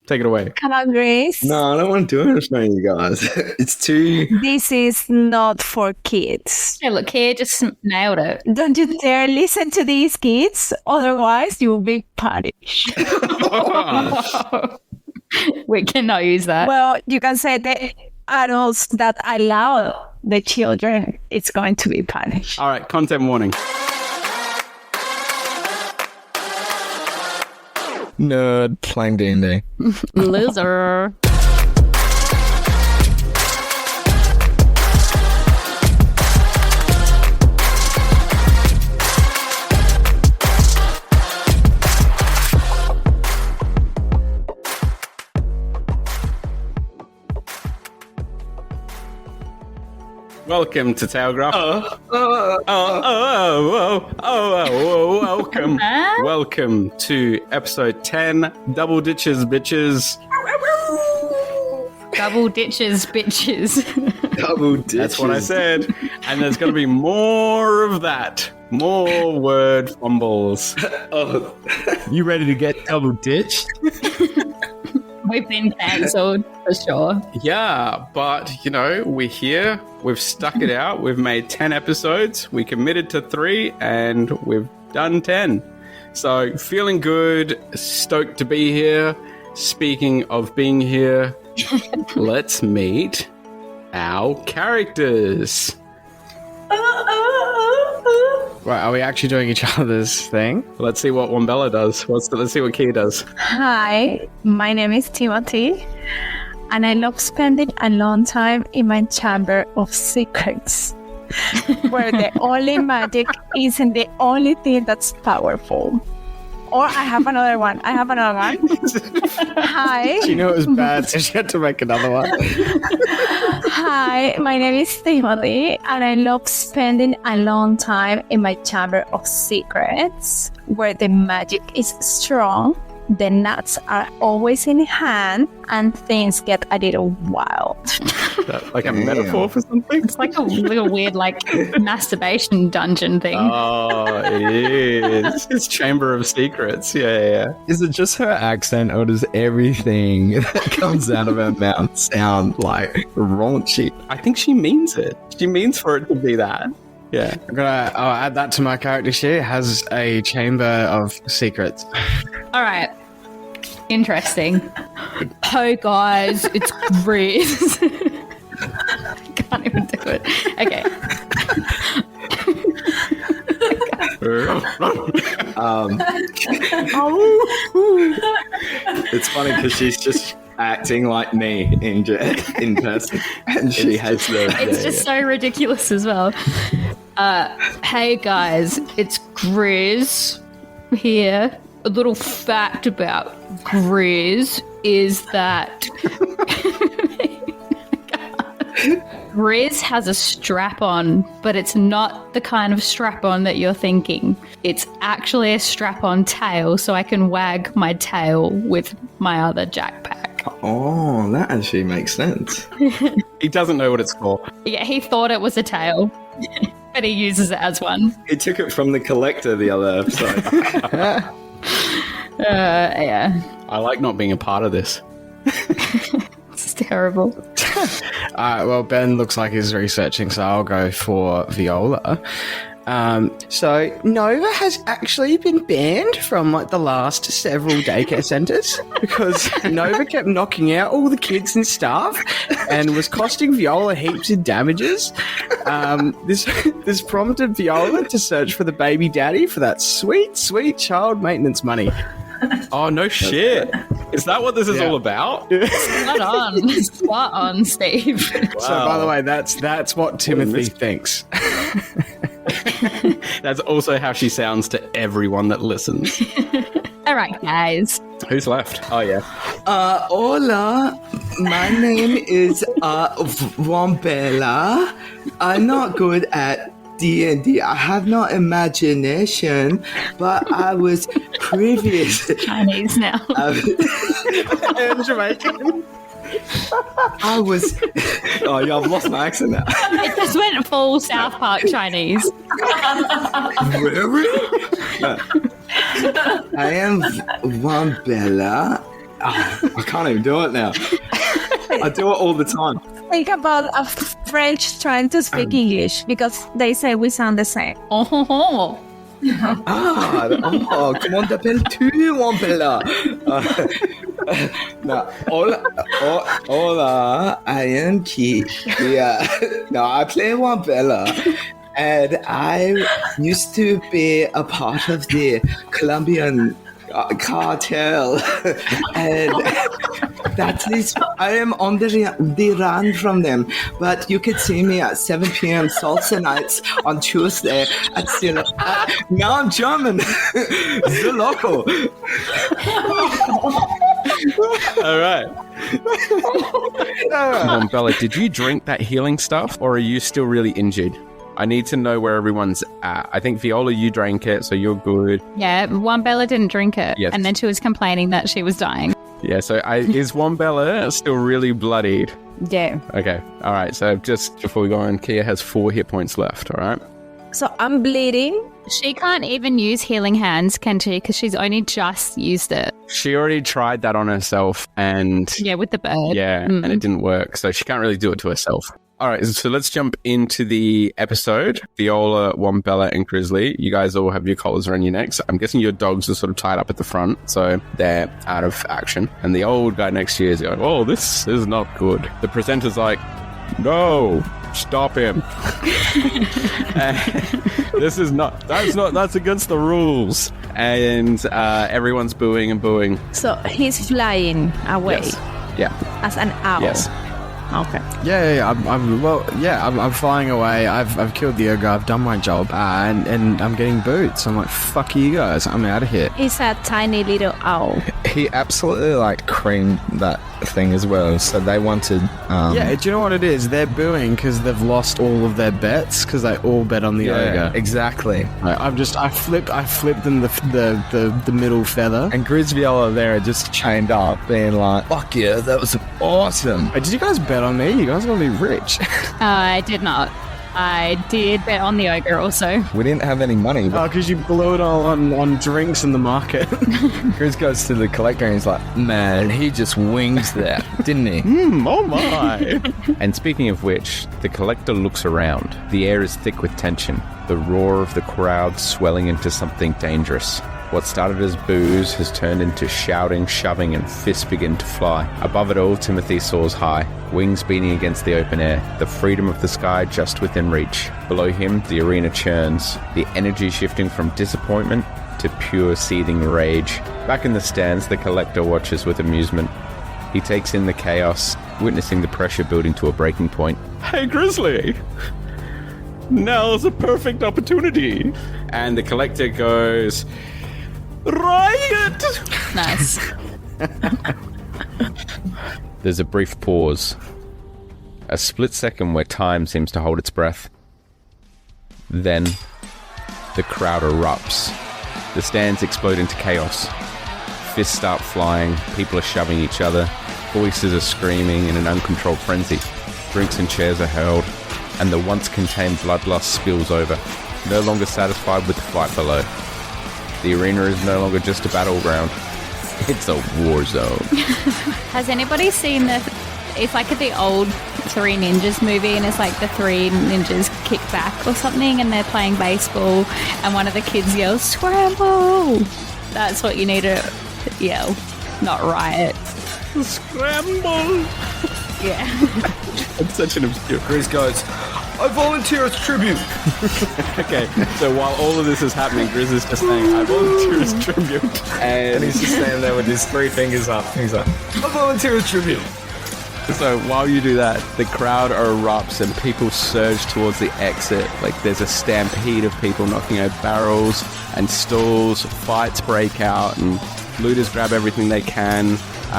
Take it away. Come on, Grace. No, I don't want to do it in front of you guys. It's too... This is not for kids. Hey, look here, just nailed it. Don't you dare listen to these kids, otherwise you will be punished. We cannot use that. Well, you can say the adults that allow the children, it's going to be punished. All right, content warning. Nerd playing D&D. Loser. Welcome to Tailgraph. Welcome. Welcome to episode 10, Double Ditches, Bitches. Double ditches, bitches. Double ditches. That's what I said. And there's going to be more of that. More word fumbles. Oh, You ready to get double ditched? We've been cancelled for sure. Yeah, but, you know, we're here. We've stuck it out. We've made 10 episodes. We committed to 3, and we've done 10. So, feeling good. Stoked to be here. Speaking of being here, let's meet our characters. Right, are we actually doing each other's thing? Let's see what Wombella does. Let's see what Kia does. Hi, my name is Timothee, and I love spending a long time in my chamber of secrets, where the only magic isn't the only thing that's powerful. Or I have another one. Hi. She knew it was bad, so she had to make another one. Hi, my name is Timothy, and I love spending a long time in my chamber of secrets, where the magic is strong, the nuts are always in hand, and things get a little wild. Is that like a metaphor for something? It's like a little weird, masturbation dungeon thing. Oh, it is. It's Chamber of Secrets. Yeah. Is it just her accent, or does everything that comes out of her mouth sound like raunchy? I think she means it. She means for it to be that. Yeah. I'll add that to my character sheet. Has a chamber of secrets. All right. Interesting. Hey guys, it's Grizz. Can't even do it. Okay. it's funny because she's just acting like me in person, and she has It's just so ridiculous as well. Hey guys, it's Grizz here. A little fact about Grizz is that Grizz has a strap-on, but it's not the kind of strap-on that you're thinking. It's actually a strap-on tail, so I can wag my tail with my other jackpack. Oh, that actually makes sense. He doesn't know what it's for. Yeah, he thought it was a tail, but he uses it as one. He took it from the collector the other episode. Yeah. I like not being a part of this. It's terrible. Well, Ben looks like he's researching, so I'll go for Viola. So Nova has actually been banned from the last several daycare centres because Nova kept knocking out all the kids and staff and was costing Viola heaps of damages. This prompted Viola to search for the baby daddy for that sweet, sweet child maintenance money. Oh, no shit. Is that what this is all about? Spot on, Steve. Wow. So, by the way, that's what Timothy thinks. That's also how she sounds to everyone that listens. All right, guys. Who's left? Oh, yeah. Hola, my name is Wombella. I'm not good at D&D. I have no imagination, but I was previous. Chinese now. And Jamaican. I was. Oh, yeah, I've lost my accent now. It just went full South Park Chinese. Really? I am Wombella. I can't even do it now. I do it all the time. Think about a French trying to speak English because they say we sound the same. Oh. Comment t'appelles-tu, Wombella? No, hola, I am Key. Yeah, no, I play Wombella, and I used to be a part of the Colombian cartel, and that is, I am on the run from them. But you could see me at 7 p.m. salsa nights on Tuesday at still. Now I'm German. So local. All right. Wombella, did you drink that healing stuff, or are you still really injured? I need to know where everyone's at. I think, Viola, you drank it, so you're good. Yeah, Wombella didn't drink it. Yes. And then she was complaining that she was dying. Yeah, so is Wombella still really bloodied? Yeah. Okay, all right. So just before we go on, Kia has 4 hit points left, all right? So I'm bleeding. She can't even use healing hands, can she? Because she's only just used it. She already tried that on herself, and... Yeah, with the bird. Yeah, and it didn't work, so she can't really do it to herself. All right, so let's jump into the episode. Viola, Wombella, and Grizzly, you guys all have your collars around your necks. I'm guessing your dogs are sort of tied up at the front, so they're out of action. And the old guy next to you is going, oh, this is not good. The presenter's like, no, stop him. That's against the rules. And everyone's booing and booing. So he's flying away Yes. Yeah. as an owl. Yes. Okay. Yeah. I'm flying away. I've killed the ogre. I've done my job, and I'm getting booed. So I'm like, fuck you guys. I'm out of here. He's a tiny little owl. He absolutely creamed that thing as well. So they wanted. Yeah. Do you know what it is? They're booing because they've lost all of their bets because they all bet on the ogre. Exactly. I flipped them the middle feather. And Grizz Viola there are just chained up, being like, "Fuck yeah, that was awesome." Hey, did you guys bet on me? You guys are gonna be rich. I did not. I did bet on the ogre also. We didn't have any money. Oh, But because you blew it all on drinks in the market. Grizz goes to the collector and he's like, "Man, he just wings that, didn't he?" Oh my. And speaking of which, the collector looks around. The air is thick with tension, the roar of the crowd swelling into something dangerous. What started as boos has turned into shouting, shoving, and fists begin to fly. Above it all, Timothee soars high, wings beating against the open air, the freedom of the sky just within reach. Below him, the arena churns, the energy shifting from disappointment to pure seething rage. Back in the stands, the collector watches with amusement. He takes in the chaos, witnessing the pressure building to a breaking point. Hey, Grizzly! Now's a perfect opportunity! And the collector goes... Riot! Nice. There's a brief pause. A split second where time seems to hold its breath. Then, the crowd erupts. The stands explode into chaos. Fists start flying, people are shoving each other, voices are screaming in an uncontrolled frenzy. Drinks and chairs are hurled, and the once contained bloodlust spills over, no longer satisfied with the fight below. The arena is no longer just a battleground. It's a war zone. Has anybody seen it's like the old Three Ninjas movie, and it's like the three ninjas kick back or something, and they're playing baseball, and one of the kids yells, "Scramble!" That's what you need to yell, not riot. Scramble! Yeah. It's such an obscure... Grizz goes, "I volunteer as tribute." Okay, so while all of this is happening, Grizz is just saying, I volunteer as tribute. And he's just standing there with his 3 fingers up. He's like, "I volunteer as tribute." So while you do that, the crowd erupts and people surge towards the exit. Like there's a stampede of people knocking over barrels and stools. Fights break out and looters grab everything they can.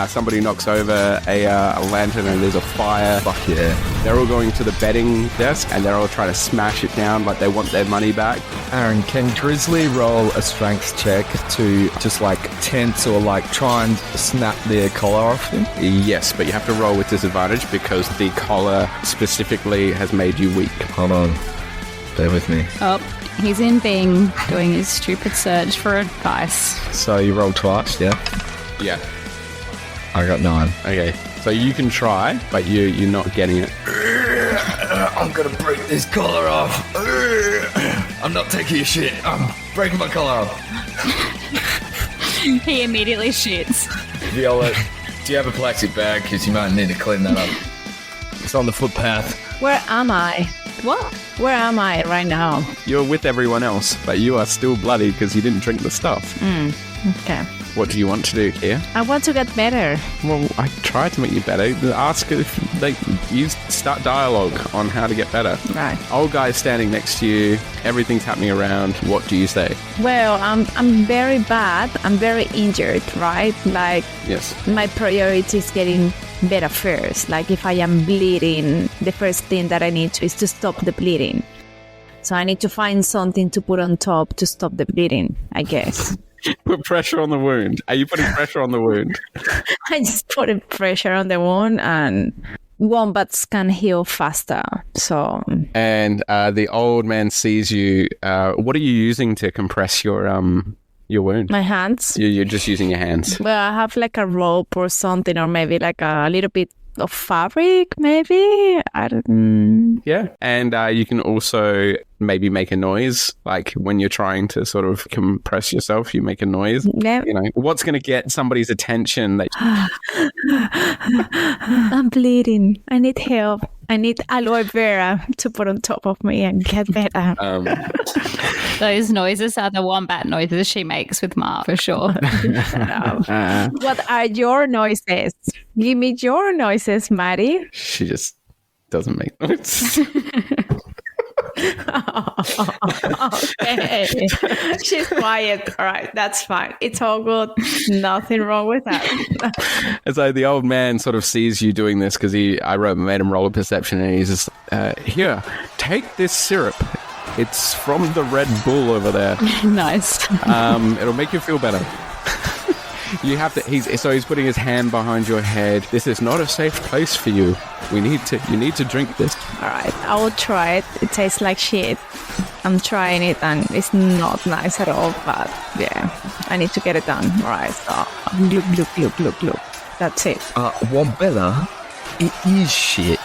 Somebody knocks over a lantern and there's a fire. Fuck yeah. They're all going to the betting desk and they're all trying to smash it down like they want their money back. Aaron, can Grizzly roll a strength check to just tense or try and snap the collar off him? Yes, but you have to roll with disadvantage because the collar specifically has made you weak. Hold on. Bear with me. Oh, he's in Bing doing his stupid search for advice. So you roll twice, yeah? Yeah. I got 9. Okay, so you can try, but you're not getting it. I'm gonna break this collar off. I'm not taking your shit. I'm breaking my collar off. He immediately shits. Viola, do you have a plastic bag? Because you might need to clean that up. It's on the footpath. Where am I? What? Where am I right now? You're with everyone else, but you are still bloody because you didn't drink the stuff. Okay. What do you want to do here? I want to get better. Well, I tried to make you better. Ask if you start dialogue on how to get better. Right. Old guy's standing next to you. Everything's happening around. What do you say? Well, I'm very bad. I'm very injured, right? Like, Yes. my priority is getting better first. Like, if I am bleeding, the first thing that I need to is to stop the bleeding. So I need to find something to put on top to stop the bleeding, I guess. Put pressure on the wound. Are you putting pressure on the wound? I just put pressure on the wound, and wombats can heal faster. So And the old man sees you. What are you using to compress your wound? my hands. You're just using your hands. Well, I have like a rope or something, or maybe like a little bit of fabric, maybe. I don't. Yeah. And you can also maybe make a noise. Like when you're trying to sort of compress yourself, you make a noise. Yeah. You know, what's going to get somebody's attention? That I'm bleeding. I need help. I need aloe vera to put on top of me and get better. Those noises are the wombat noises she makes with Mark, for sure. What are your noises? Give me your noises, Maddie. she just doesn't make noise. Okay. She's quiet. All right, that's fine. It's all good. Nothing wrong with that. And so the old man sort of sees you doing this because made him roll a perception, and he's just, here, take this syrup. It's from the Red Bull over there. Nice. It'll make you feel better. You have to. He's putting his hand behind your head. This is not a safe place for you. You need to drink this. All right, I will try it. It tastes like shit. I'm trying it, and it's not nice at all. But yeah, I need to get it done. All right, so glug glug glug glug glug. That's it. Wombella, it is shit.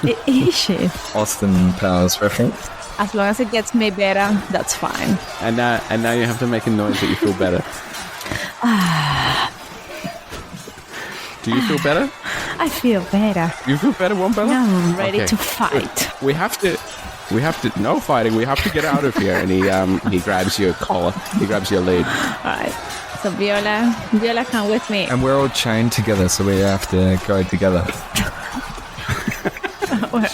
It is shit. Austin Powers reference. As long as it gets me better, that's fine. And now you have to make a noise that you feel better. Do you feel better? I feel better. You feel better, Wombella? Now I'm ready Okay. to fight. We have to. No fighting. We have to get out of here. And he grabs your collar. He grabs your lead. All right. So Viola, come with me. And we're all chained together, so we have to go together. Well,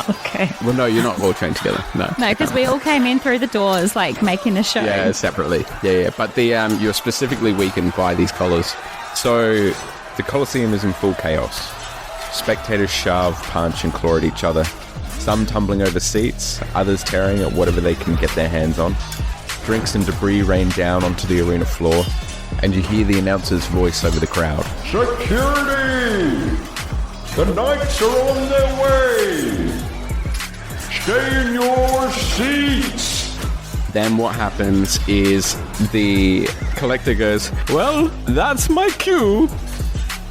okay. Well, no, you're not all trained together. No. No, because we all came in through the doors, like, making a show. Yeah, separately. Yeah. But you're specifically weakened by these collars. So the Colosseum is in full chaos. Spectators shove, punch, and claw at each other. Some tumbling over seats, others tearing at whatever they can get their hands on. Drinks and debris rain down onto the arena floor, and you hear the announcer's voice over the crowd. Security! The knights are on their way! Stay in your seats! Then what happens is the collector goes, well, that's my cue.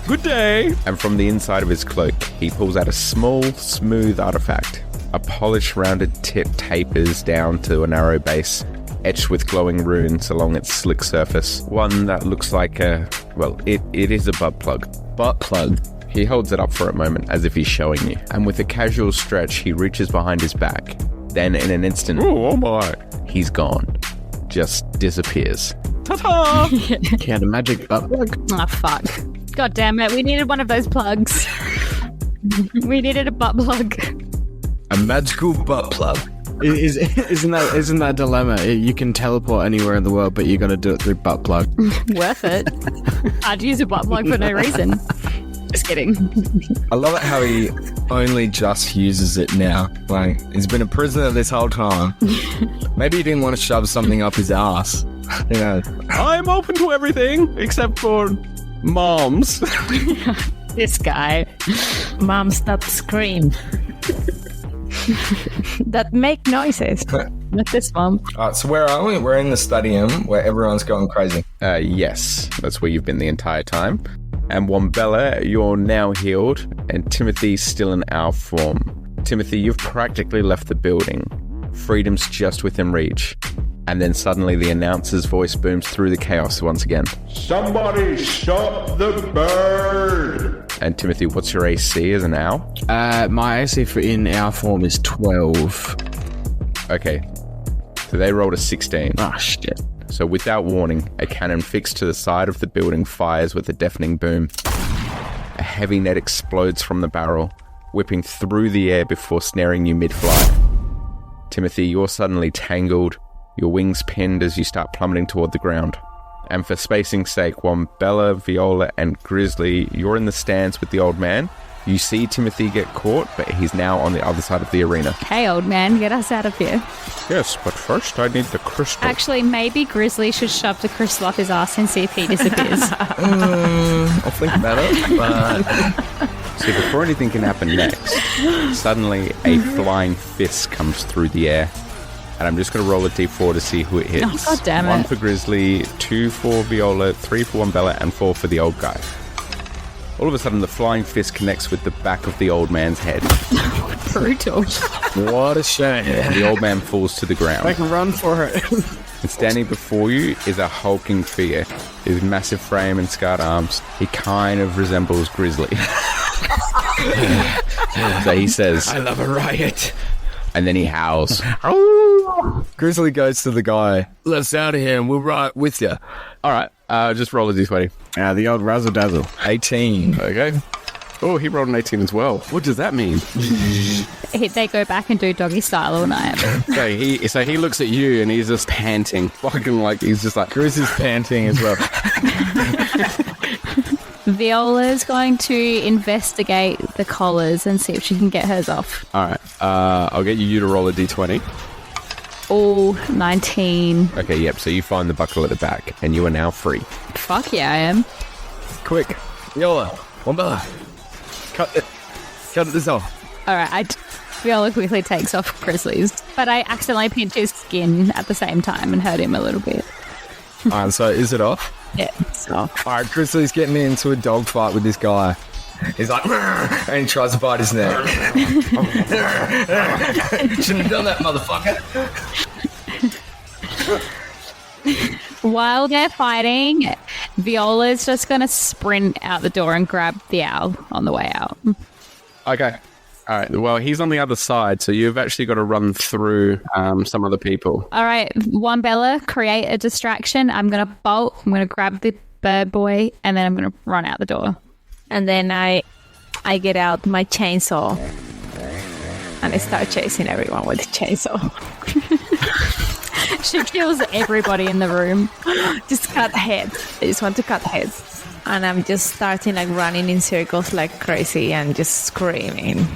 Good day. And from the inside of his cloak, he pulls out a small, smooth artifact. A polished, rounded tip tapers down to a narrow base, etched with glowing runes along its slick surface. One that looks like it is a butt plug. Butt plug. He holds it up for a moment as if he's showing you. And with a casual stretch, he reaches behind his back. Then in an instant, oh my, he's gone. Just disappears. Ta-ta! He had a magic butt plug. Oh, fuck. God damn it. We needed one of those plugs. We needed a butt plug. A magical butt plug. Isn't that a dilemma? You can teleport anywhere in the world, but you got to do it through butt plug. Worth it. I'd use a butt plug for no reason. Just kidding. I love it how he only just uses it now. Like, he's been a prisoner this whole time. Maybe he didn't want to shove something up his ass. Who knows? I'm open to everything except for moms. This guy. Moms that scream. That make noises. Not this one. Alright, so where are we? We're in the stadium where everyone's going crazy. Yes, that's where you've been the entire time. And Wombella, you're now healed, and Timothy's still in our form. Timothy, you've practically left the building. Freedom's just within reach. And then suddenly the announcer's voice booms through the chaos once again. Somebody stop the bird! And Timothy, what's your AC as an owl? My AC for in our form is 12. Okay, so they rolled a 16. Oh, shit. So without warning, a cannon fixed to the side of the building fires with a deafening boom. A heavy net explodes from the barrel, whipping through the air before snaring you mid-flight. Timothy, you're suddenly tangled, your wings pinned as you start plummeting toward the ground. And for spacing's sake, Wombella, Viola, and Grizzly, you're in the stands with the old man. You see Timothy get caught, but he's now on the other side of the arena. Hey, old man, get us out of here. Yes, but first I need the crystal. Actually, maybe Grizzly should shove the crystal up his ass and see if he disappears. I'll think about it, but... See, before anything can happen next, suddenly a flying fist comes through the air. And I'm just going to roll a d4 to see who it hits. Oh, God damn it. 1 for Grizzly, 2 for Viola, 3 for Wombella, and 4 for the old guy. All of a sudden, the flying fist connects with the back of the old man's head. Brutal. What a shame. And the old man falls to the ground. I can run for it. And standing before you is a hulking figure. His massive frame and scarred arms. He kind of resembles Grizzly. So he says, I love a riot. and then he howls. Grizzly goes to the guy. Let's out of here and we'll ride with you. All right, just roll a d20. The old razzle dazzle. 18. Okay. Oh, he rolled an 18 as well. What does that mean? They go back and do doggy style all night. So he looks at you and he's just panting, fucking like he's just like. Grizzly's panting as well. Viola's going to investigate the collars and see if she can get hers off. All right, I'll get you to roll a d20. Oh, 19. Okay, yep. So you find the buckle at the back, and you are now free. Fuck yeah, I am. Quick. Viola. Wombella. Cut this off. All right, Viola quickly takes off Grizzly's, but I accidentally pinched his skin at the same time and hurt him a little bit. Alright, so is it off? Yeah, it's off. Alright, Grizzly's getting into a dog fight with this guy. He's like, and he tries to bite his neck. Shouldn't have done that, motherfucker. While they're fighting, Viola's just going to sprint out the door and grab the owl on the way out. Okay. All right. Well, he's on the other side, so you've actually got to run through some other people. All right, Wombella, create a distraction. I'm going to bolt. I'm going to grab the bird boy, and then I'm going to run out the door. And then I get out my chainsaw and I start chasing everyone with the chainsaw. She kills everybody in the room. Just cut heads. I just want to cut heads. And I'm just starting like running in circles like crazy and just screaming.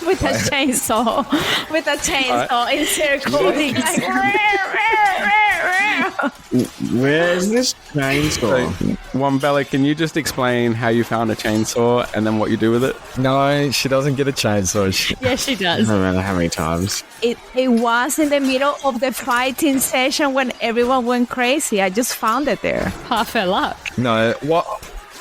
With a chainsaw. With a chainsaw in circles. Where's this chainsaw? Wombella, can you just explain how you found a chainsaw and then what you do with it? No, she doesn't get a chainsaw. Yes, she does. I don't know how many times. It was in the middle of the fighting session when everyone went crazy. I just found it there. Half her luck. No,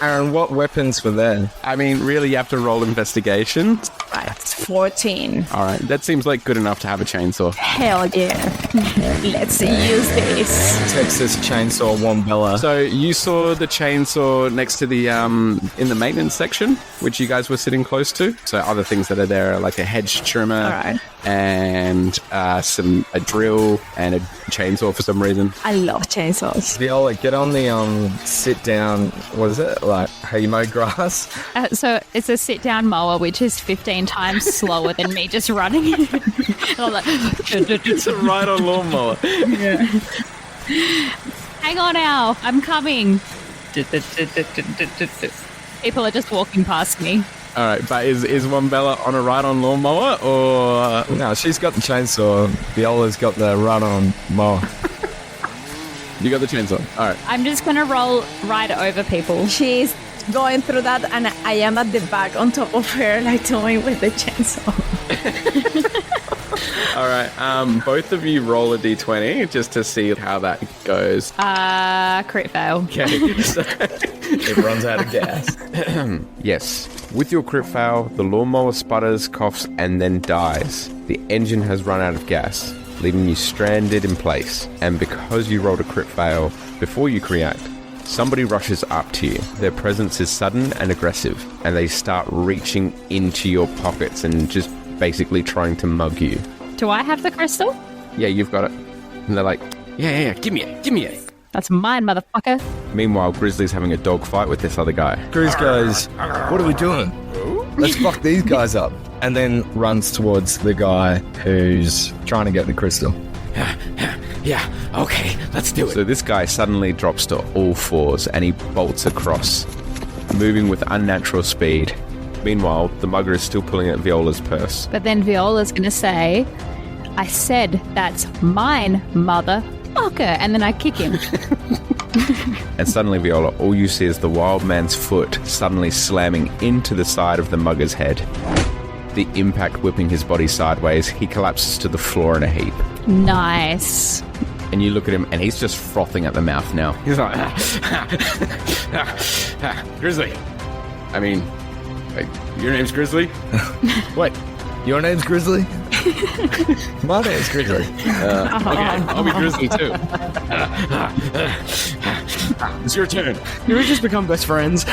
Aaron, what weapons were there? I mean, really, you have to roll investigation. Right, 14. All right, that seems like good enough to have a chainsaw. Hell yeah. Let's use this. Texas Chainsaw Wombella. So you saw the chainsaw next to the in the maintenance section, which you guys were sitting close to. So other things that are there are like a hedge trimmer, All right. and a drill and a chainsaw for some reason. I love chainsaws. Viola, get on the sit down. What is it? Like how you mow grass? So it's a sit-down mower, which is 15 times slower than me just running. And I'm like, It's a ride-on lawnmower. hang on now, I'm coming. People are just walking past me. All right, but is Wombella on a ride-on lawnmower or? No, she's got the chainsaw. Viola's got the run-on mower. You got the chainsaw. All right. I'm just going to roll right over people. She's going through that, and I am at the back on top of her, like toying with the chainsaw. All right. Both of you roll a d20 just to see how that goes. Crit fail. Okay. So, It runs out of gas. Yes. With your crit fail, the lawnmower sputters, coughs, and then dies. The engine has run out of gas, leaving you stranded in place. And because you rolled a crit fail before you can react, somebody rushes up to you. Their presence is sudden and aggressive, and they start reaching into your pockets and just basically trying to mug you. Do I have the crystal? Yeah, you've got it. And they're like, yeah, give me it. That's mine, motherfucker. Meanwhile, Grizzly's having a dogfight with this other guy. Grizz goes, what are we doing? Let's fuck these guys up. And then runs towards the guy who's trying to get the crystal. Yeah, okay, let's do it. So this guy suddenly drops to all fours and he bolts across, moving with unnatural speed. Meanwhile, the mugger is still pulling at Viola's purse. But then Viola's going to say, I said that's mine, motherfucker. And then I kick him. And suddenly, Viola, all you see is the wild man's foot suddenly slamming into the side of the mugger's head. The impact whipping his body sideways, he collapses to the floor in a heap. Nice. And you look at him and he's just frothing at the mouth now. He's like, Grizzly. I mean, your name's Grizzly? Wait, your name's Grizzly? My name's Grizzly. okay, I'll be Grizzly too. It's your turn. Did we just become best friends?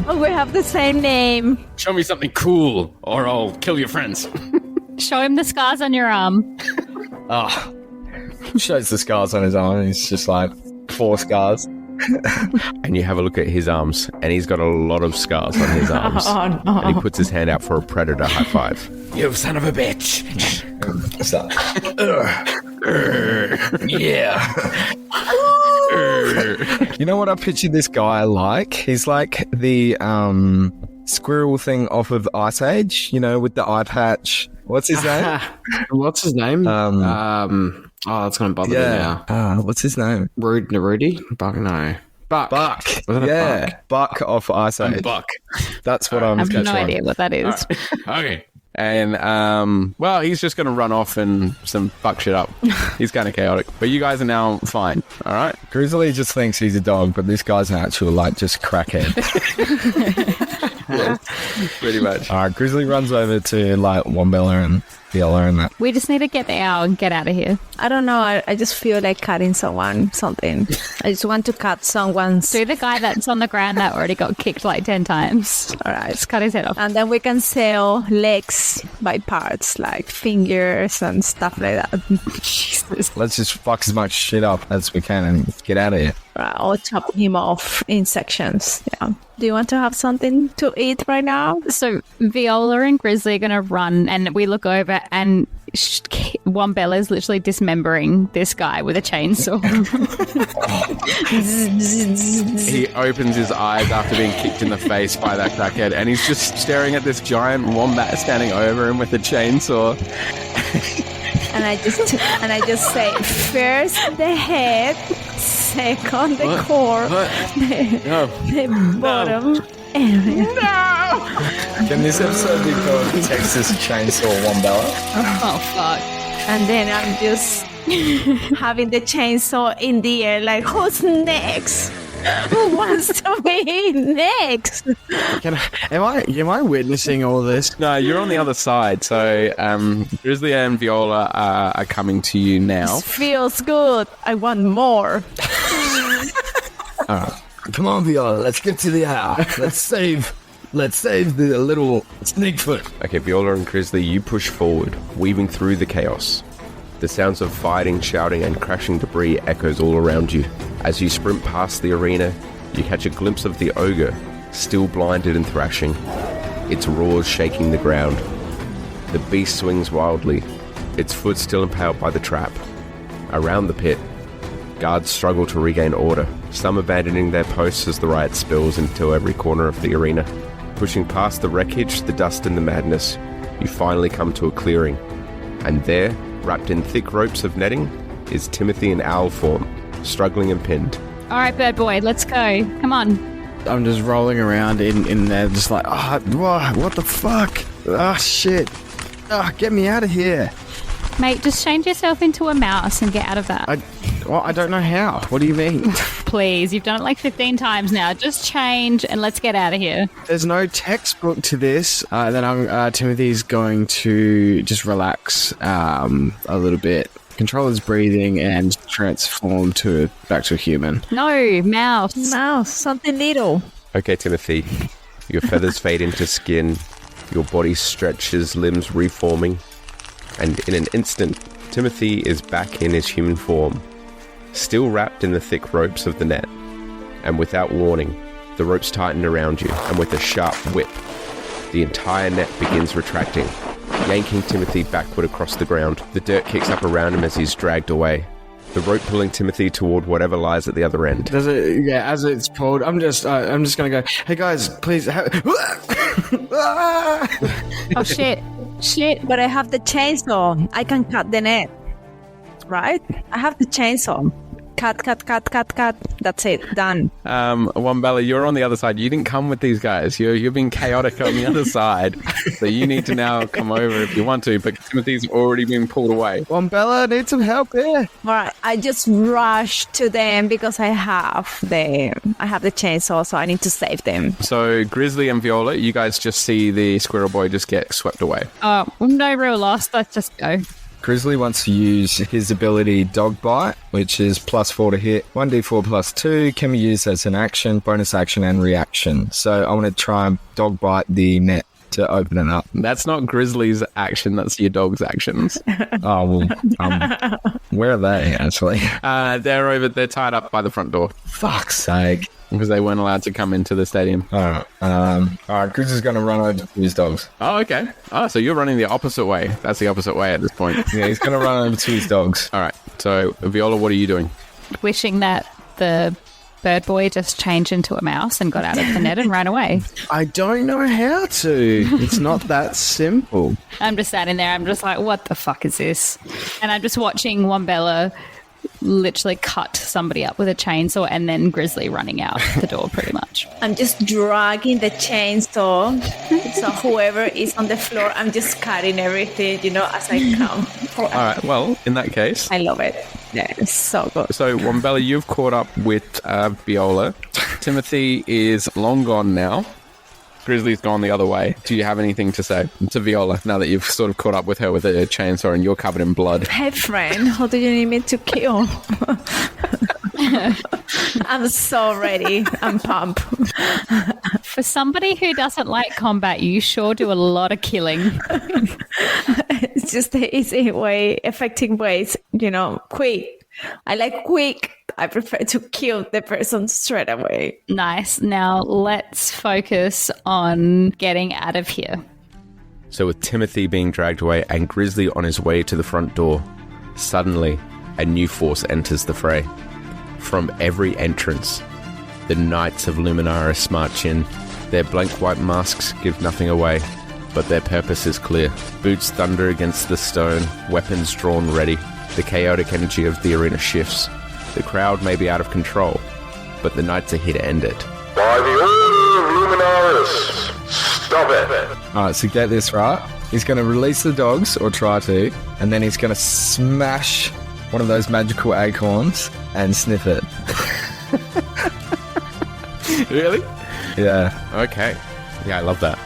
Oh, we have the same name. Show me something cool, or I'll kill your friends. Show him the scars on your arm. Shows the scars on his arm. He's just like 4 scars. And you have a look at his arms, and he's got a lot of scars on his arms. And he puts his hand out for a predator high five. You son of a bitch. So, yeah. You know what I pictured this guy like? He's like the squirrel thing off of Ice Age, you know, with the eye patch. What's his name? What's his name? That's going to bother me now. What's his name? Rudy? Buck? No. Buck. Wasn't it Buck off Ice Age. Buck. That's what I'm I have no catching on. idea what that is. Okay. And, well, he's just going to run off and some fuck shit up. He's kind of chaotic. But you guys are now fine, all right? Grizzly just thinks he's a dog, but this guy's an actual, like, just crackhead. Pretty much. All right, Grizzly runs over to, like, Wombella and Viola and that. We just need to get out and get out of here. I don't know. I just feel like cutting something. I just want to cut someone's. Do the guy that's on the ground that already got kicked like 10 times. All right. Just cut his head off. And then we can sell legs by parts, like fingers and stuff like that. Jesus. Let's just fuck as much shit up as we can and get out of here. Right, I'll chop him off in sections. Yeah. Do you want to have something to eat right now? So Viola and Grizzly are going to run, and we look over, and Wombella is literally dismembering this guy with a chainsaw. He opens his eyes after being kicked in the face by that crackhead, and he's just staring at this giant wombat standing over him with a chainsaw. And I just say, first the head, second the core, the bottom area. Can this episode be called Texas Chainsaw Wombella? Oh, fuck. And then I'm just having the chainsaw in the air, like, who's next? Who wants to be next? Am I witnessing all this? No, you're on the other side. So Grizzly and Viola are coming to you now. This feels good. I want more. All right. Come on, Viola. Let's get to the house. Let's save the little sneak foot. Okay, Viola and Grizzly, you push forward, weaving through the chaos. The sounds of fighting, shouting, and crashing debris echoes all around you. As you sprint past the arena, you catch a glimpse of the ogre, still blinded and thrashing, its roars shaking the ground. The beast swings wildly, its foot still impaled by the trap. Around the pit, guards struggle to regain order, some abandoning their posts as the riot spills into every corner of the arena. Pushing past the wreckage, the dust, and the madness, you finally come to a clearing. And there, wrapped in thick ropes of netting, is Timothee in owl form, struggling and pinned. All right, bird boy, let's go. Come on. I'm just rolling around in there, just like, what the fuck? Oh, shit. Get me out of here. Mate, just change yourself into a mouse and get out of that. I don't know how. What do you mean? Please, you've done it like 15 times now. Just change and let's get out of here. There's no textbook to this. Then Timothy's going to just relax a little bit, control his breathing, and transform back to a human. No, mouse. Mouse, something little. Okay, Timothy. Your feathers fade into skin. Your body stretches, limbs reforming. And in an instant, Timothy is back in his human form, still wrapped in the thick ropes of the net. And without warning, the ropes tighten around you, and with a sharp whip, the entire net begins retracting, yanking Timothy backward across the ground. The dirt kicks up around him as he's dragged away, the rope pulling Timothy toward whatever lies at the other end. Does it? Yeah, as it's pulled, I'm just gonna go, hey guys, please. Oh shit. Shit, but I have the chainsaw. I can cut the net. Right? I have the chainsaw. Cut. That's it. Done. Wombella, you're on the other side. You didn't come with these guys. You're being chaotic on the other side. So you need to now come over if you want to, but Timothy's already been pulled away. Wombella, need some help here. All right. I just rush to them because I have the chainsaw, so I need to save them. So Grizzly and Viola, you guys just see the squirrel boy just get swept away. Oh, no real loss. Let's just go. Grizzly wants to use his ability Dog Bite, which is +4 to hit, 1d4 +2, can be used as an action, bonus action, and reaction. So I want to try and Dog Bite the net to open it up. That's not Grizzly's action, that's your dog's actions. Oh, well, where are they, actually? They're tied up by the front door. Fuck's sake. Because they weren't allowed to come into the stadium. All right, Grizzly's going to run over to his dogs. Oh, okay. Oh, so you're running the opposite way. That's the opposite way at this point. Yeah, he's going to run over to his dogs. All right. So, Viola, what are you doing? Wishing that the bird boy just changed into a mouse and got out of the net and ran away. I don't know how to. It's not that simple. I'm just standing there. I'm just like, what the fuck is this? And I'm just watching Wombella literally cut somebody up with a chainsaw and then Grizzly running out the door pretty much. I'm just dragging the chainsaw. So whoever is on the floor, I'm just cutting everything, as I come. All right. Well, in that case, I love it. Yeah, it's so good. So, Wombella, you've caught up with Viola. Timothy is long gone now. Grizzly's gone the other way. Do you have anything to say to Viola now that you've sort of caught up with her with a chainsaw and you're covered in blood? Hey, friend, how do you need me to kill? I'm so ready. I'm pumped. For somebody who doesn't like combat, you sure do a lot of killing. It's just the easy way, effective ways, quick. I like quick. I prefer to kill the person straight away. Nice. Now let's focus on getting out of here. So with Timothy being dragged away and Grizzly on his way to the front door, suddenly a new force enters the fray. From every entrance, the Knights of Luminaris march in. Their blank white masks give nothing away, but their purpose is clear. Boots thunder against the stone, weapons drawn ready. The chaotic energy of the arena shifts. The crowd may be out of control, but the Knights are here to end it. By the order of Luminaris, stop it! Alright, so get this right. He's going to release the dogs, or try to, and then he's going to smash one of those magical acorns and sniff it. Really? Yeah. Okay. Yeah, I love that.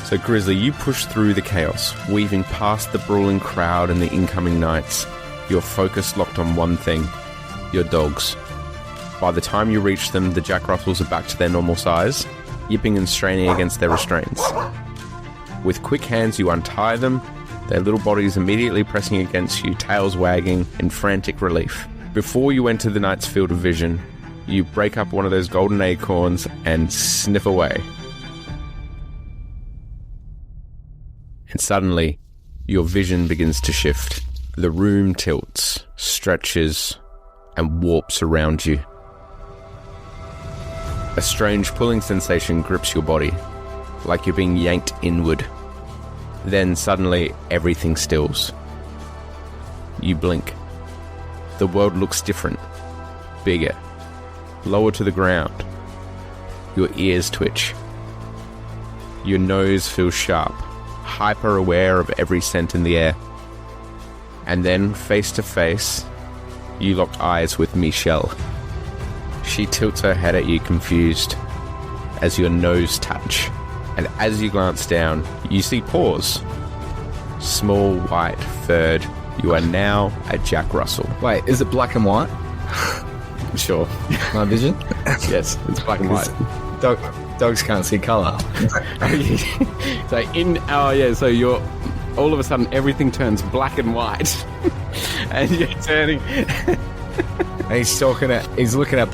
So Grizzly, you push through the chaos, weaving past the brawling crowd and the incoming Knights. Your focus locked on one thing. Your dogs. By the time you reach them, the Jack Russells are back to their normal size, yipping and straining against their restraints. With quick hands, you untie them, their little bodies immediately pressing against you, tails wagging in frantic relief. Before you enter the Knight's field of vision, you break up one of those golden acorns and sniff away. And suddenly, your vision begins to shift. The room tilts, stretches, and warps around you. A strange pulling sensation grips your body, like you're being yanked inward. Then suddenly, everything stills. You blink. The world looks different, bigger, lower to the ground. Your ears twitch. Your nose feels sharp, hyper aware of every scent in the air. And then, face to face, you lock eyes with Michelle. She tilts her head at you, confused, as your nose touch. And as you glance down, you see paws. Small, white, furred. You are now a Jack Russell. Wait, is it black and white? Sure. My vision? Yes, it's black and white. Dogs can't see colour. So you're all of a sudden everything turns black and white, and you're turning. And he's looking at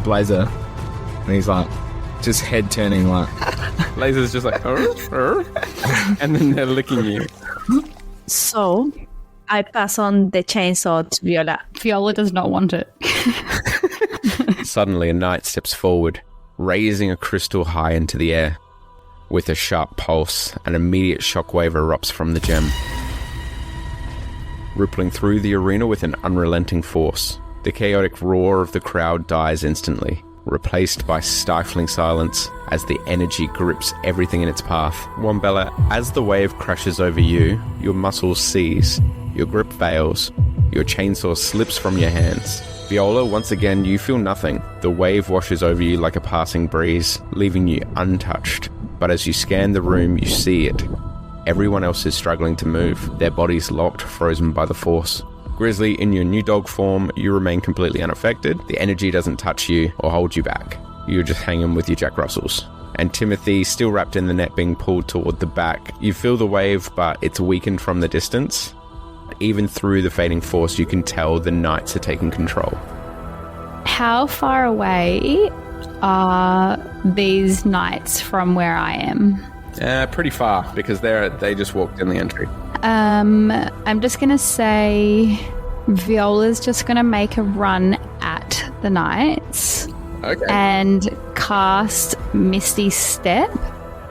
Blazer, and he's like, just head turning like. Blazer's just like, and then they're licking you. So, I pass on the chainsaw to Viola. Viola does not want it. Suddenly, a knight steps forward, raising a crystal high into the air. With a sharp pulse, an immediate shockwave erupts from the gem, rippling through the arena with an unrelenting force. The chaotic roar of the crowd dies instantly, replaced by stifling silence as the energy grips everything in its path. Wombella, as the wave crashes over you, your muscles seize, your grip fails, your chainsaw slips from your hands. Viola, once again, you feel nothing. The wave washes over you like a passing breeze, leaving you untouched. But as you scan the room, you see it. Everyone else is struggling to move, their bodies locked, frozen by the force. Grizzly, in your new dog form, you remain completely unaffected. The energy doesn't touch you or hold you back. You're just hanging with your Jack Russells. And Timothee, still wrapped in the net, being pulled toward the back. You feel the wave, but it's weakened from the distance. Even through the fading force, you can tell the knights are taking control. How far away are these knights from where I am? Pretty far, because they just walked in the entry. I'm just going to say Viola's just going to make a run at the knights. Okay. And cast Misty Step.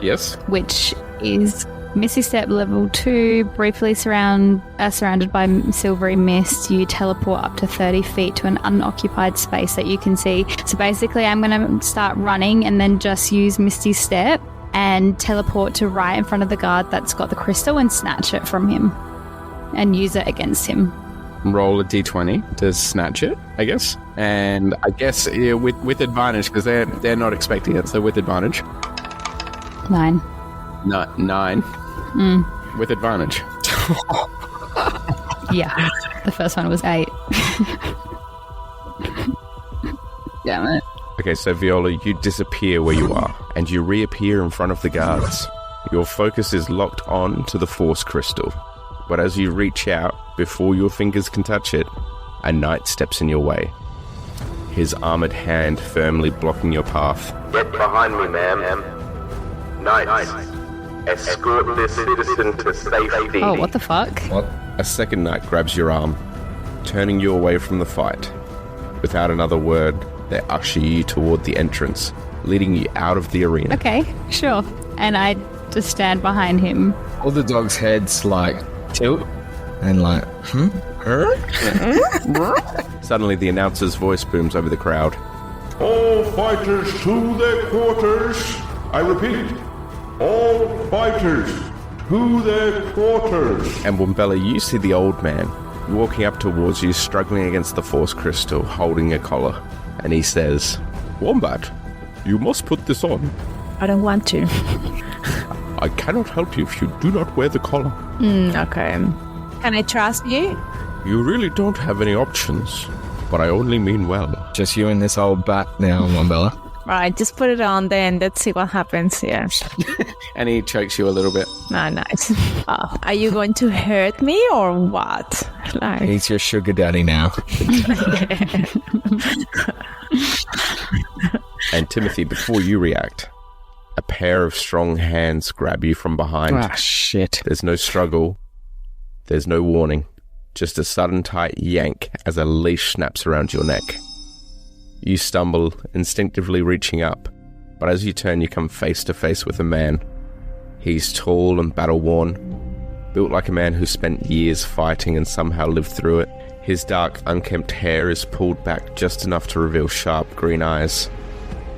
Yes. Which is Misty Step level 2, briefly surrounded by silvery mist. You teleport up to 30 feet to an unoccupied space that you can see. So basically I'm going to start running and then just use Misty Step and teleport to right in front of the guard that's got the crystal and snatch it from him and use it against him. Roll a d20 to snatch it, I guess. And I guess with advantage, because they're not expecting it, so with advantage. 9. 9. With advantage. Yeah, the first one was 8. Damn it. Okay, so Viola, you disappear where you are, and you reappear in front of the guards. Your focus is locked on to the Force Crystal, but as you reach out, before your fingers can touch it, a knight steps in your way, his armored hand firmly blocking your path. Get behind me, ma'am. Knights, escort this citizen to safety. Oh, what the fuck? What? A second knight grabs your arm, turning you away from the fight. Without another word, they usher you toward the entrance, leading you out of the arena. Okay, sure. And I just stand behind him. All the dogs' heads like tilt and like, Suddenly, the announcer's voice booms over the crowd. All fighters to their quarters. I repeat, all fighters to their quarters. And Wombella, you see the old man walking up towards you, struggling against the Force Crystal, holding a collar. And he says, Wombat, you must put this on. I don't want to. I cannot help you if you do not wear the collar. Okay. Can I trust you? You really don't have any options, but I only mean well. just you and this old bat now, Wombella. Right, just put it on then. Let's see what happens here. And he chokes you a little bit. Ah, nice. Are you going to hurt me or what? Like, He's your sugar daddy now. And Timothy, before you react, a pair of strong hands grab you from behind. Ah, shit. There's no struggle. There's no warning. Just a sudden tight yank as a leash snaps around your neck. You stumble, instinctively reaching up, but as you turn, you come face to face with a man. He's tall and battle-worn, built like a man who spent years fighting and somehow lived through it. His dark, unkempt hair is pulled back just enough to reveal sharp green eyes.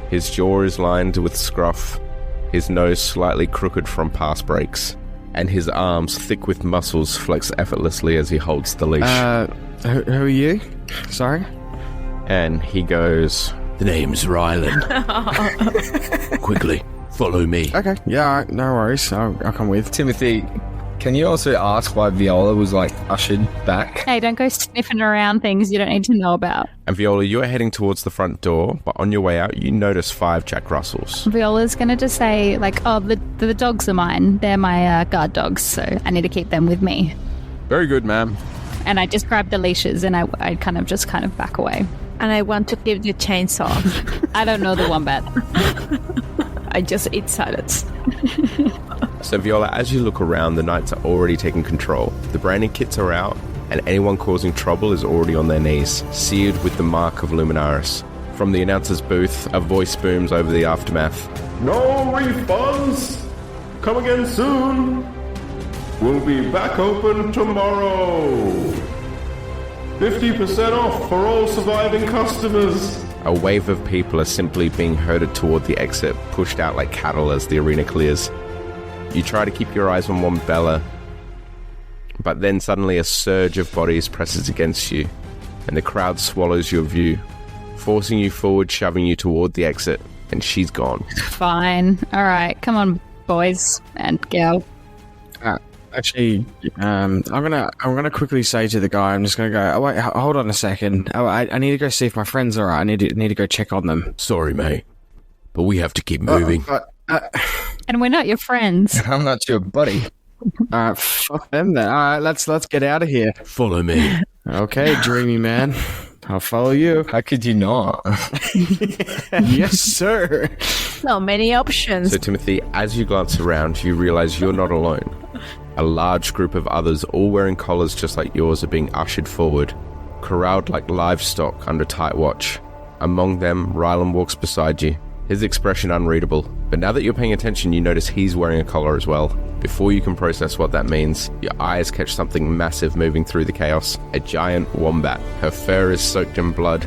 His jaw is lined with scruff, his nose slightly crooked from past breaks, and his arms, thick with muscles, flex effortlessly as he holds the leash. Who are you? Sorry? And he goes, The name's Ryland. Quickly, follow me. Okay. Yeah, all right, no worries. I'll come with. Timothy, can you also ask why Viola was like ushered back? Hey, don't go sniffing around things you don't need to know about. and Viola, you are heading towards the front door, but on your way out, you notice 5 Jack Russells. Viola's going to just say, like, oh, the dogs are mine. They're my guard dogs, so I need to keep them with me. Very good, ma'am. And I just grab the leashes and I kind of back away. And I want to keep the chainsaw. I don't know the wombat. I just eat salads. So Viola, as you look around, the knights are already taking control. The branding kits are out, and anyone causing trouble is already on their knees, seared with the mark of Luminaris. From the announcer's booth, a voice booms over the aftermath. No refunds! Come again soon! We'll be back open tomorrow! 50% off for all surviving customers! A wave of people are simply being herded toward the exit, pushed out like cattle as the arena clears. You try to keep your eyes on Wombella, but then suddenly a surge of bodies presses against you, and the crowd swallows your view, forcing you forward, shoving you toward the exit, and she's gone. Fine. All right. Come on, boys and gal. Actually, I'm gonna quickly say to the guy, I'm just gonna go, oh wait, hold on a second. Oh, I need to go see if my friends are alright. I need to go check on them. Sorry, mate, but we have to keep moving. And we're not your friends. I'm not your buddy. Fuck them then. Alright, let's get out of here. Follow me. Okay, dreamy man. I'll follow you. How could you not? Yes, sir. So many options. So Timothy, as you glance around, you realize you're not alone. A large group of others, all wearing collars just like yours, are being ushered forward, corralled like livestock under tight watch. Among them, Ryland walks beside you, his expression unreadable. But now that you're paying attention, you notice he's wearing a collar as well. Before you can process what that means, your eyes catch something massive moving through the chaos. A giant wombat. Her fur is soaked in blood,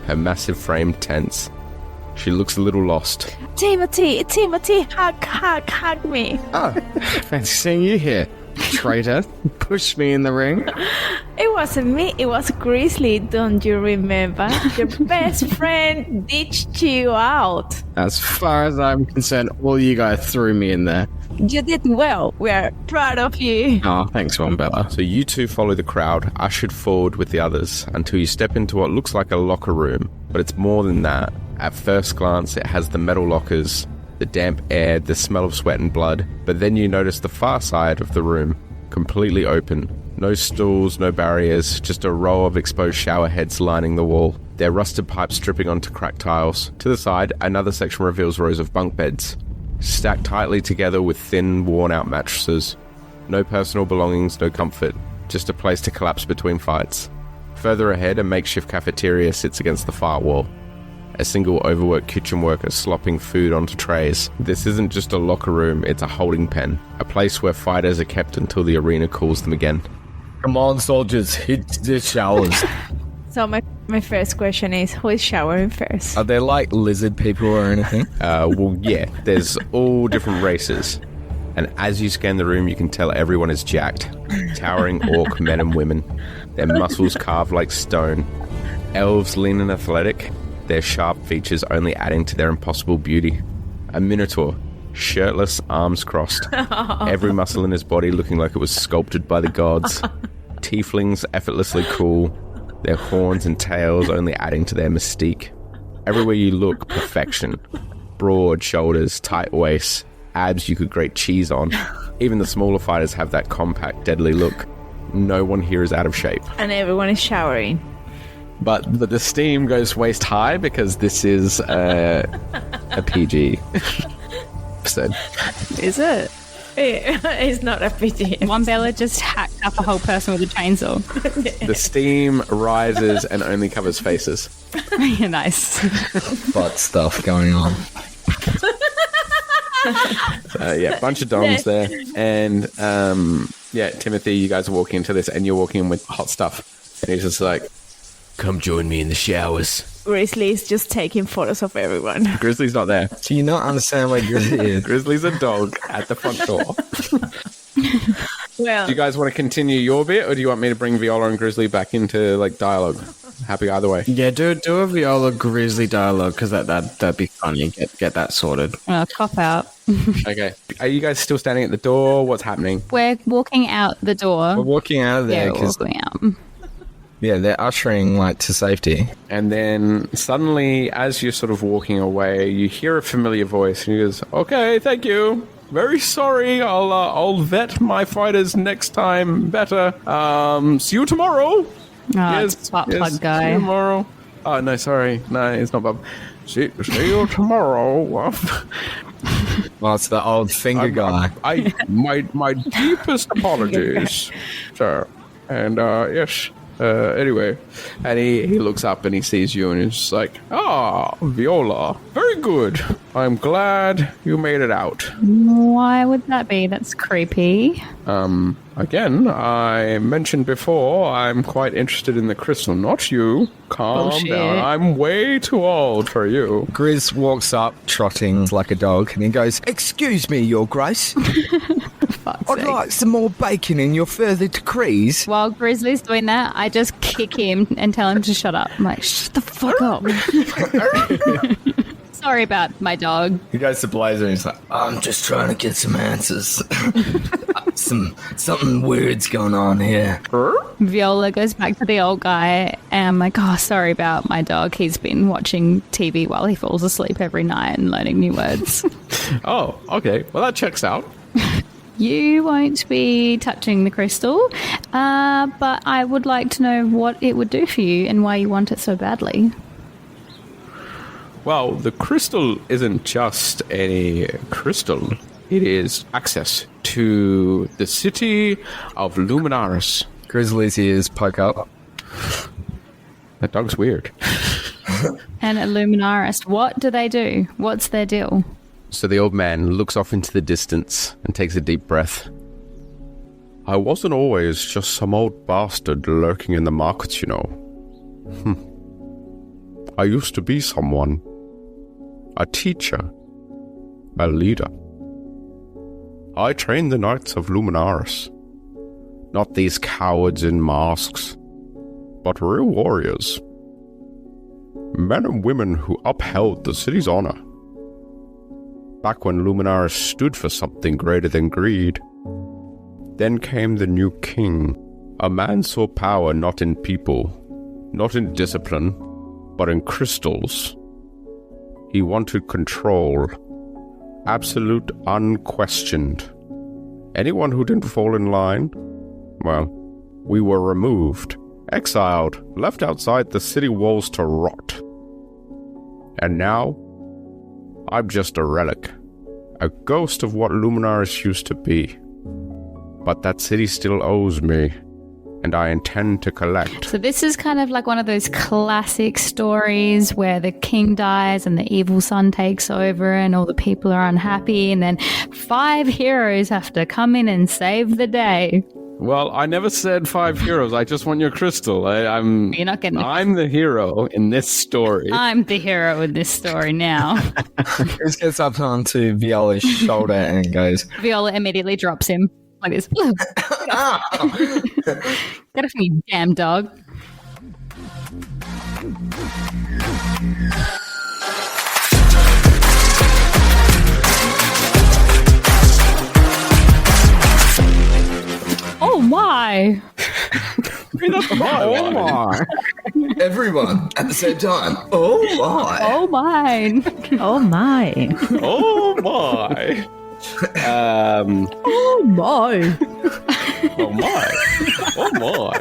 her massive frame tense. She looks a little lost. Timothy, hug me. Oh, fancy seeing you here, traitor. Push me in the ring. It wasn't me, it was Grizzly, don't you remember? Your best friend ditched you out. As far as I'm concerned, all you guys threw me in there. You did well. We're proud of you. Oh, thanks, Wombella. So you two follow the crowd, ushered forward with the others, until you step into what looks like a locker room. But it's more than that. At first glance, it has the metal lockers, the damp air, the smell of sweat and blood. But then you notice the far side of the room, completely open. No stools, no barriers, just a row of exposed shower heads lining the wall, their rusted pipes dripping onto cracked tiles. To the side, another section reveals rows of bunk beds, stacked tightly together with thin, worn-out mattresses. No personal belongings, no comfort, just a place to collapse between fights. Further ahead, a makeshift cafeteria sits against the far wall. A single overworked kitchen worker slopping food onto trays. This isn't just a locker room, it's a holding pen. A place where fighters are kept until the arena calls them again. Come on, soldiers, hit the showers. So my first question is, who is showering first? Are there like lizard people or anything? Well, yeah, there's all different races. And as you scan the room, you can tell everyone is jacked. Towering orc men and women. Their muscles carved like stone. Elves lean and athletic, their sharp features only adding to their impossible beauty. A minotaur, shirtless, arms crossed. Every muscle in his body looking like it was sculpted by the gods. Tieflings effortlessly cool, their horns and tails only adding to their mystique. Everywhere you look, perfection. Broad shoulders, tight waists, abs you could grate cheese on. Even the smaller fighters have that compact, deadly look. No one here is out of shape. And everyone is showering. But the steam goes waist high because this is a PG episode. Is it? It's not a PG. Wombella just hacked up a whole person with a chainsaw. The steam rises and only covers faces. Nice. Butt stuff going on. Yeah, bunch of dongs there. And yeah, Timothy, you guys are walking into this and you're walking in with hot stuff. And he's just like, Come join me in the showers. Grizzly is just taking photos of everyone. Grizzly's not there. Do you not understand what Grizzly is? Grizzly's a dog at the front door. Well, Do you guys want to continue your bit, or do you want me to bring Viola and Grizzly back into like dialogue? Happy either way. Yeah, do a Viola Grizzly dialogue because that'd be funny. Get that sorted. Cop out. Okay. Are you guys still standing at the door? What's happening? We're walking out the door. We're walking out of there Yeah, we're because walking out. they're ushering like to safety. And then suddenly, as you're sort of walking away, you hear a familiar voice, and he goes, "Okay, thank you. Very sorry. I'll vet my fighters next time better. See you tomorrow." It's butt plug see guy. you tomorrow. Oh no, sorry, no, it's not Bob. See you tomorrow. Well, it's the old finger guy. My deepest apologies, sir. And yes. Anyway, and he looks up and he sees you and he's just like, Viola, very good. I'm glad you made it out. Why would that be? That's creepy. Again, I mentioned before, I'm quite interested in the crystal, not you. Calm Bullshit. down. I'm way too old for you. Grizz walks up, trotting like a dog, and he goes, "Excuse me, Your Grace. Fuck's I'd sake. like some more bacon in your further decrees." While Grizzly's doing that, I just kick him and tell him to shut up. I'm like, shut the fuck up. Sorry about my dog. He goes to Blazer and he's like, "I'm just trying to get some answers. Something weird's going on here." Viola goes back to the old guy and I'm like, sorry about my dog. He's been watching TV while he falls asleep every night and learning new words. Oh, okay. Well, that checks out. You won't be touching the crystal, but I would like to know what it would do for you and why you want it so badly. Well, the crystal isn't just any crystal. It is access to the city of Luminaris. Grizzly's ears poke up. That dog's weird. And at Luminaris, what do they do? What's their deal? So the old man looks off into the distance and takes a deep breath. I wasn't always just some old bastard lurking in the markets, you know. I used to be someone. A teacher. A leader. I trained the Knights of Luminaris. Not these cowards in masks, but real warriors. Men and women who upheld the city's honor. Back when Luminaris stood for something greater than greed. Then came the new king. A man saw power not in people, not in discipline, but in crystals. He wanted control. Absolute, unquestioned. Anyone who didn't fall in line, well, we were removed, exiled, left outside the city walls to rot. And now, I'm just a relic, a ghost of what Luminaris used to be. But that city still owes me, and I intend to collect. So this is kind of like one of those classic stories where the king dies and the evil son takes over and all the people are unhappy and then 5 heroes have to come in and save the day. Well, I never said 5 heroes. I just want your crystal. You're not getting I'm the hero in this story. I'm the hero in this story now. Grizz gets up onto Viola's shoulder and goes, Viola immediately drops him like this. Get off me, damn dog. Oh my! Oh my! Everyone at the same time. Oh my! Oh mine! oh my. Oh my! Oh my. Oh my! Oh my!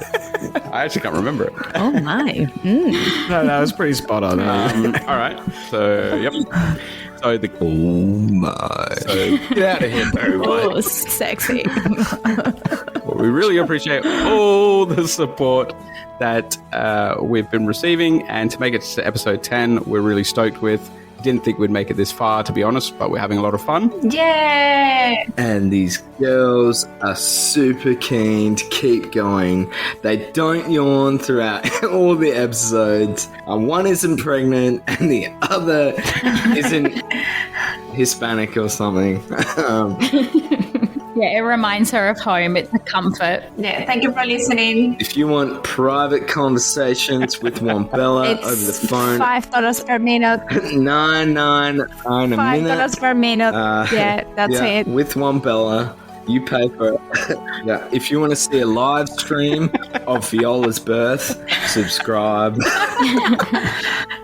I actually can't remember it. Oh my. No, that was pretty spot on. All right. So, yep. So the Oh my! get out of here, Barry White. Oh, sexy. Well, we really appreciate all the support that we've been receiving, and to make it to episode 10, we're really stoked with. Didn't think we'd make it this far, to be honest, but we're having a lot of fun. Yay! And these girls are super keen to keep going. They don't yawn throughout all the episodes. One isn't pregnant and the other isn't Hispanic or something. Yeah, it reminds her of home. It's a comfort. Yeah, thank you for listening. If you want private conversations with Wombella over the phone, $5 per minute. $9.99 a minute. $5 per minute. Yeah, that's it. With Wombella, you pay for it. Yeah. If you want to see a live stream of Viola's birth, subscribe.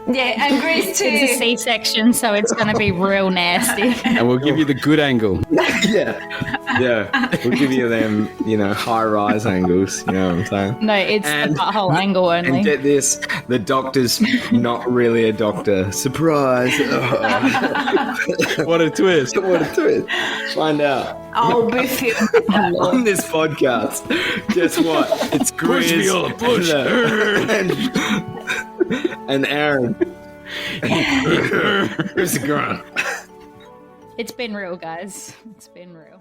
Yeah, and Grace too. It's a C-section, so it's going to be real nasty. And we'll give you the good angle. Yeah. We'll give you them, high-rise angles. You know what I'm saying? No, it's the butthole angle only. And get this, the doctor's not really a doctor. Surprise. What a twist. What a twist. Find out. I'll be filmed. On this podcast. Guess what? It's Grizz Viola, push. and Aaron. Who's the grunt? It's been real, guys. It's been real.